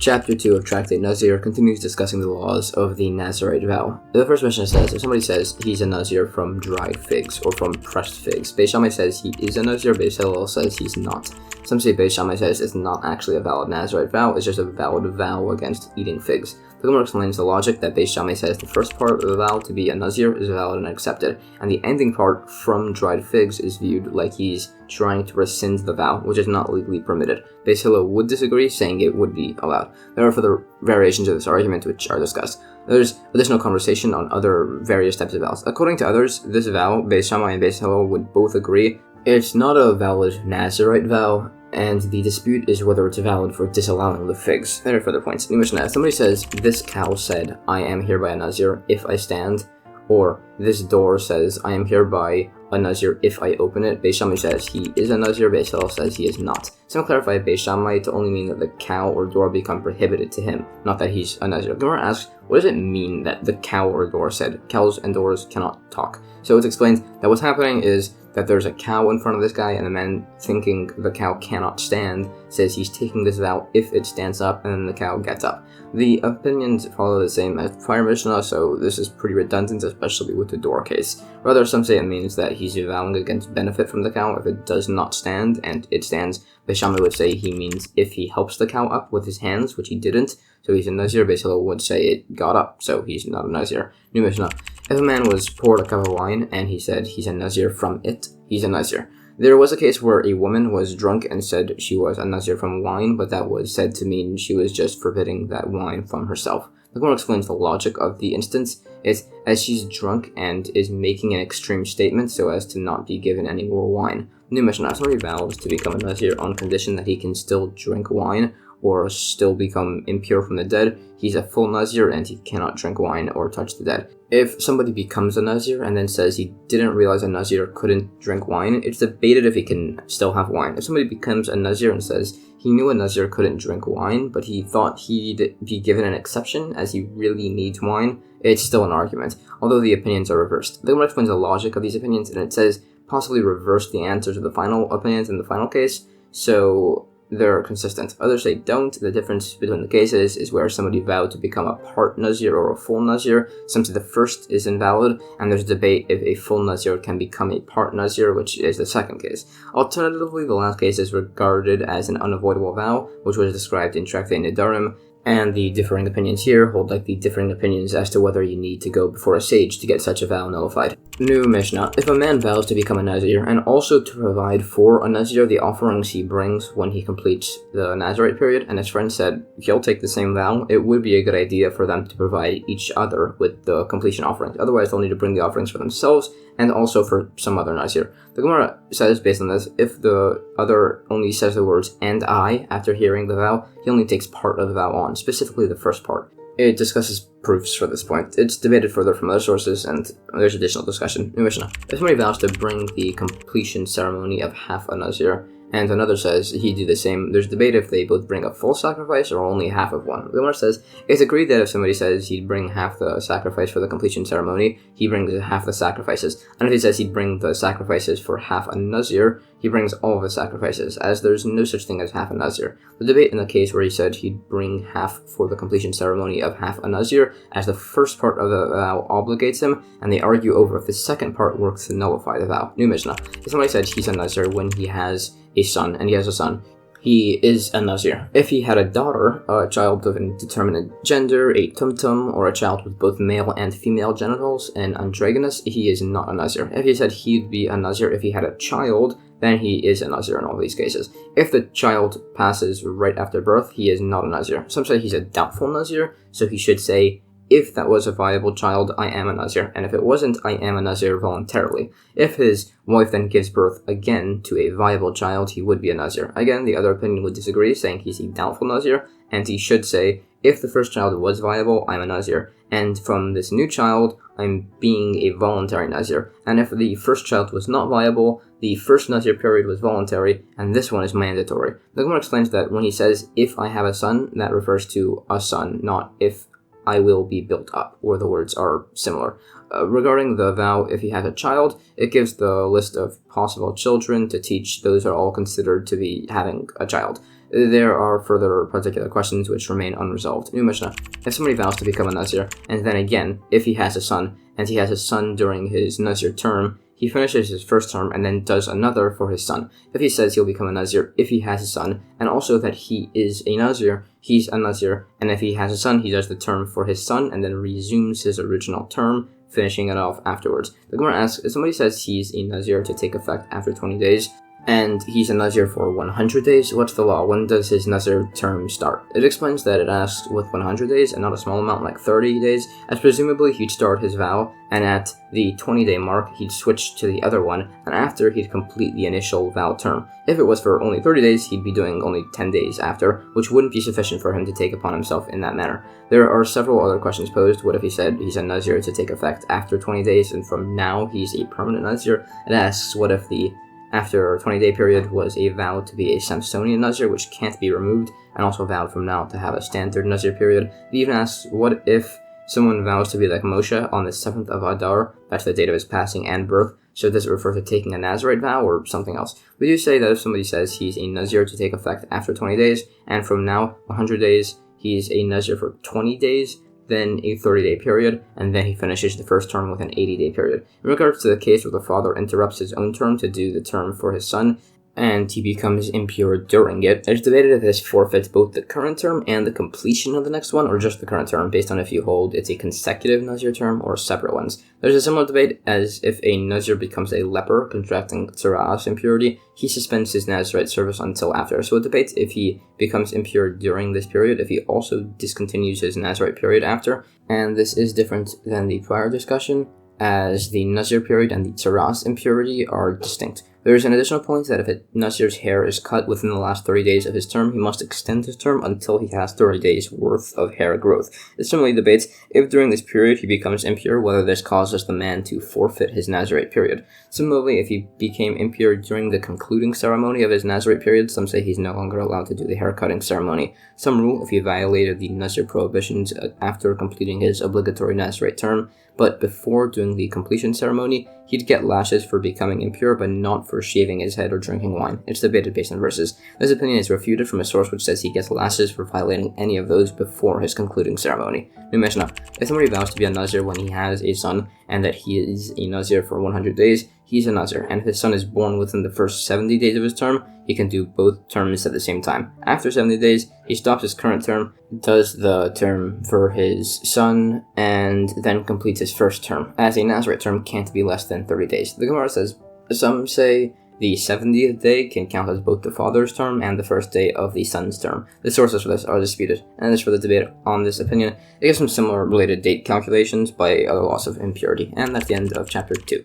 Chapter 2 of Tractate Nazir continues discussing the laws of the Nazarite vow. The first Mishnah says, if somebody says he's a Nazir from dried figs or from pressed figs, Beis Shammai says he is a Nazir, Beis Hillel says he's not. Some say Beis Shammai says it's not actually a valid Nazarite vow, it's just a valid vow against eating figs. The Gemara explains the logic that Beis Shammai says the first part of the vow to be a Nazir is valid and accepted, and the ending part from dried figs is viewed like he's trying to rescind the vow, which is not legally permitted. Beis Hillel would disagree, saying it would be allowed. There are further variations of this argument which are discussed. There's additional conversation on other various types of vows. According to others, this vow, Beis Shammai and Beis Hillel would both agree it's not a valid Nazarite vow, and the dispute is whether it's valid for disallowing the figs. There are further points. New Mishnah, if somebody says, this cow said, I am hereby a Nazir if I stand, or this door says, I am hereby a Nazir if I open it, Beis Shammai says he is a Nazir, Beis Hillel says he is not. Some clarify Beis Shammai to only mean that the cow or door become prohibited to him, not that he's a Nazir. Gemara asks, what does it mean that the cow or door said? Cows and doors cannot talk. So it's explained that what's happening is that there's a cow in front of this guy, and the man, thinking the cow cannot stand, says he's taking this vow if it stands up, and then the cow gets up. The opinions follow the same as prior Mishnah, so this is pretty redundant, especially with the door case. Rather, some say it means that he's vowing against benefit from the cow if it does not stand, and it stands. Beis Shammai would say he means if he helps the cow up with his hands, which he didn't, so he's a Nazir. Beis Hillel would say it got up, so he's not a Nazir. New Mishnah, if a man was poured a cup of wine and he said he's a Nazir from it, he's a Nazir. There was a case where a woman was drunk and said she was a Nazir from wine, but that was said to mean she was just forbidding that wine from herself. The Gemara explains the logic of the instance is as she's drunk and is making an extreme statement so as to not be given any more wine. New Mishnah, if somebody vows to become a Nazir on condition that he can still drink wine or still become impure from the dead, he's a full Nazir and he cannot drink wine or touch the dead. If somebody becomes a Nazir and then says he didn't realize a Nazir couldn't drink wine, it's debated if he can still have wine. If somebody becomes a Nazir and says he knew a Nazir couldn't drink wine, but he thought he'd be given an exception as he really needs wine, it's still an argument, although the opinions are reversed. The Gemara explains the logic of these opinions, and it says possibly reverse the answers of the final opinions in the final case, so they're consistent. Others say don't. The difference between the cases is where somebody vowed to become a part Nazir or a full Nazir. Some say the first is invalid, and there's debate if a full Nazir can become a part Nazir, which is the second case. Alternatively, the last case is regarded as an unavoidable vow, which was described in Tractate Nedarim, and the differing opinions here hold like the differing opinions as to whether you need to go before a sage to get such a vow nullified. New Mishnah, if a man vows to become a Nazir and also to provide for a Nazir the offerings he brings when he completes the Nazarite period, and his friend said he'll take the same vow, it would be a good idea for them to provide each other with the completion offerings. Otherwise, they'll need to bring the offerings for themselves and also for some other Nazir. The Gemara says, based on this, if the other only says the words "and I" after hearing the vow, he only takes part of the vow on, specifically the first part. It discusses proofs for this point. It's debated further from other sources, and there's additional discussion. New Mishnah, if somebody vows to bring the completion ceremony of half a Nazir, and another says he'd do the same, there's debate if they both bring a full sacrifice or only half of one. The Gemara says it's agreed that if somebody says he'd bring half the sacrifice for the completion ceremony, he brings half the sacrifices. And if he says he'd bring the sacrifices for half a Nazir, he brings all of the sacrifices, as there's no such thing as half a Nazir. The debate in the case where he said he'd bring half for the completion ceremony of half a Nazir, as the first part of the vow obligates him, and they argue over if the second part works to nullify the vow. New Mishnah, if somebody said he's a Nazir when he has a son, and he has a son, he is a Nazir. If he had a daughter, a child of indeterminate gender, a tumtum, or a child with both male and female genitals, and androgynous, he is not a Nazir. If he said he'd be a Nazir if he had a child, then he is a Nazir in all these cases. If the child passes right after birth, he is not a Nazir. Some say he's a doubtful Nazir, so he should say, if that was a viable child, I am a Nazir, and if it wasn't, I am a Nazir voluntarily. If his wife then gives birth again to a viable child, he would be a Nazir. Again, the other opinion would disagree, saying he's a doubtful Nazir, and he should say, if the first child was viable, I'm a Nazir, and from this new child, I'm being a voluntary Nazir. And if the first child was not viable, the first Nazir period was voluntary, and this one is mandatory. The Gemara explains that when he says, if I have a son, that refers to a son, not if I will be built up, or the words are similar. Regarding the vow, if he has a child, it gives the list of possible children to teach. Those are all considered to be having a child. There are further particular questions which remain unresolved. New Mishnah. If somebody vows to become a Nazir, and then again, if he has a son, and he has a son during his Nazir term, he finishes his first term and then does another for his son. If he says he'll become a Nazir if he has a son, and also that he is a Nazir, he's a Nazir, and if he has a son, he does the term for his son and then resumes his original term, finishing it off afterwards. The Gemara asks, if somebody says he's a Nazir to take effect after 20 days, and he's a Nazir for 100 days, what's the law? When does his Nazir term start? It explains that it asks with 100 days and not a small amount like 30 days, as presumably he'd start his vow, and at the 20-day mark, he'd switch to the other one, and after, he'd complete the initial vow term. If it was for only 30 days, he'd be doing only 10 days after, which wouldn't be sufficient for him to take upon himself in that manner. There are several other questions posed. What if he said he's a Nazir to take effect after 20 days, and from now, he's a permanent Nazir? It asks, what if the after a 20-day period was a vow to be a Samsonian Nazir, which can't be removed, and also vowed from now to have a standard Nazir period. He even asks, what if someone vows to be like Moshe on the 7th of Adar, that's the date of his passing and birth, so does it refer to taking a Nazarite vow or something else? We do say that if somebody says he's a Nazir to take effect after 20 days, and from now, 100 days, he's a Nazir for 20 days, then a 30-day period, and then he finishes the first term with an 80-day period. In regards to the case where the father interrupts his own term to do the term for his son, and he becomes impure during it, it's debated if this forfeits both the current term and the completion of the next one, or just the current term, based on if you hold it's a consecutive Nazir term or separate ones. There's a similar debate as if a Nazir becomes a leper contracting tzara'as impurity, he suspends his Nazarite service until after. So it debates if he becomes impure during this period, if he also discontinues his Nazarite period after, and this is different than the prior discussion, as the Nazir period and the tzara'as impurity are distinct. There is an additional point that if a Nazir's hair is cut within the last 30 days of his term, he must extend his term until he has 30 days worth of hair growth. It similarly debates if during this period he becomes impure, whether this causes the man to forfeit his Nazirite period. Similarly, if he became impure during the concluding ceremony of his Nazirite period, some say he's no longer allowed to do the hair cutting ceremony. Some rule if he violated the Nazir prohibitions after completing his obligatory Nazirite term, but before doing the completion ceremony, he'd get lashes for becoming impure, but not for shaving his head or drinking wine. It's debated based on verses. This opinion is refuted from a source which says he gets lashes for violating any of those before his concluding ceremony. New Mishnah. If somebody vows to be a Nazir when he has a son, and that he is a Nazir for 100 days, he's a Nazir, and if his son is born within the first 70 days of his term, he can do both terms at the same time. After 70 days, he stops his current term, does the term for his son, and then completes his first term, as a Nazarite term can't be less than 30 days. The Gemara says, some say the 70th day can count as both the father's term and the first day of the son's term. The sources for this are disputed, and as for the debate on this opinion, it gives some similar related date calculations by other laws of impurity. And that's the end of chapter 2.